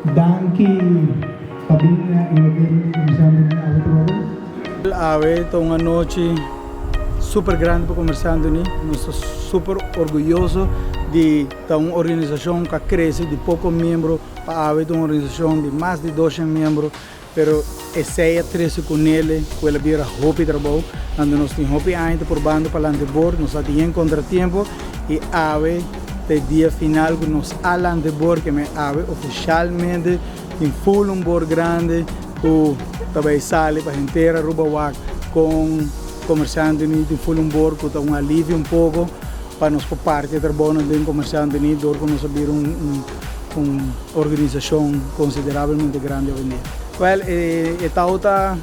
Danke, Fabinha e Roberto, começando a outra. Ave, está uma noite super grande para Comerciante Unido. Nós estamos super orgulhosos de ter uma organização que cresce de poucos membros para haver uma organização de mais de 200 membros. Pero essa é a trece com ele, com ele vira hopi trabalho, onde nós temos hopi ainda por bando para lá de bordo, nós temos contratempo e ave o dia final que nós além de bordo que me ave oficialmente em full bordo grande, o também sale para inteira Rubawak com Comerciante Unido em full bordo, que está um alívio um pouco para nós por parte do trabalho do Comerciante Unido, que nós abrir uma organização consideravelmente grande hoje. Well, esta outra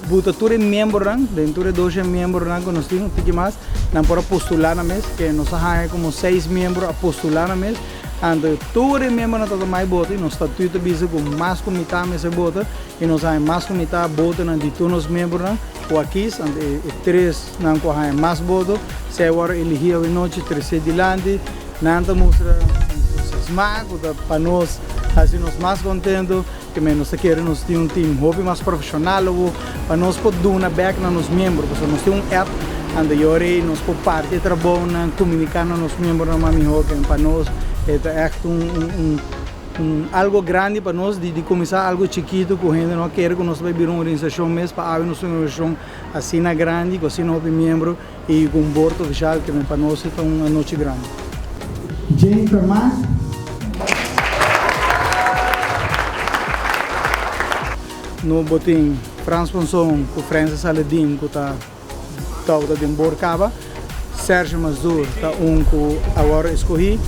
buta tudo membro dentro de 12 membros que nós temos um mais não para postular na mês que nós temos como 6 membros a postular na mês and tudo membro não está mais voto e nós está tudo bisa com mais comitê mês vota e nós temos mais comitê voto na de todos os membros ou aqui and 3 não com mais voto se agora eleger a noite terceiro de lande não mostra entusiasmo para nós assim nós mais contentos que nós queremos ter um time hobby mais profissional para nós poder dar uma back nos membros porque nós temos um app onde agora nós por parte de trabalho comunicar nos membros na melhor que para nós é algo grande para nós de começar algo chiquito que a gente não quer que nós vai vir uma organização mesmo para haver uma organização assim na grande com assim hobby membro e com um board oficial que para nós é uma noite grande. Jennifer Mas. No botim Frans Ponson com Francis Saladin que está de Borcaba, Sérgio Mazur está que agora escolhi,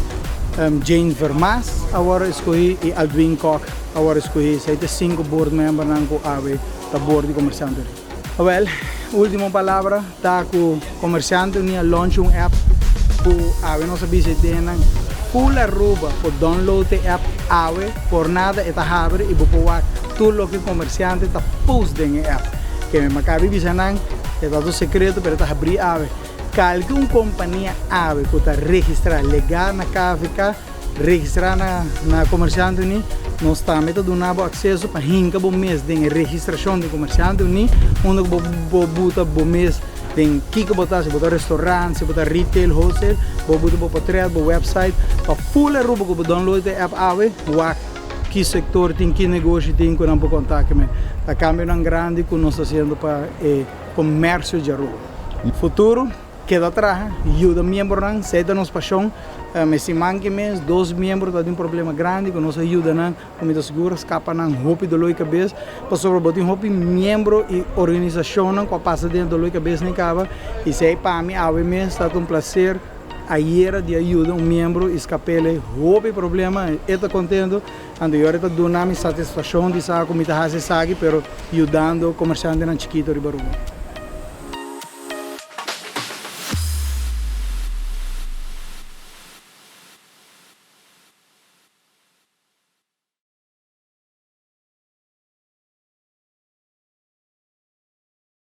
Jane Vermas agora escolhi e Aldwin Koch agora escolhi. São 5 board members que ave da board de Comerciante. Well, última palavra está com Comerciante Unido launch um app que ave nossa visita full arroba por download the app ave por nada está abre e boa tudo o que o comerciante está post em app que me macabi bisanan é todo secreto pero está abrir ave calque uma companhia ave que está registrada legal na KVK registrar na Comerciante Unido nós estamos dando acesso para hinca bom mês de registração de Comerciante Unido onde botar bom mês tem que botar se botar restaurante se botar retail wholesale botar trade website para full roupa que download the app ave que setor tem que negócio tem que não pode contar que a câmbio não grande que nós fazendo para comércio de roupa futuro queda atrás ajuda membros não cedo nos paixão mas se manque mês 2 membros tem um problema grande que nos ajuda não como seguro escapa não roupa do loi cabeça para sobre roupa membro e organização não que passa dentro do loi cabeça nem cava e se aí para mim ave mês está um prazer a era de ajuda membro escapele roupa problema está contento ando eu está dando satisfação de saber como está fazendo pero ajudando comerciante na chiquito de Baruga.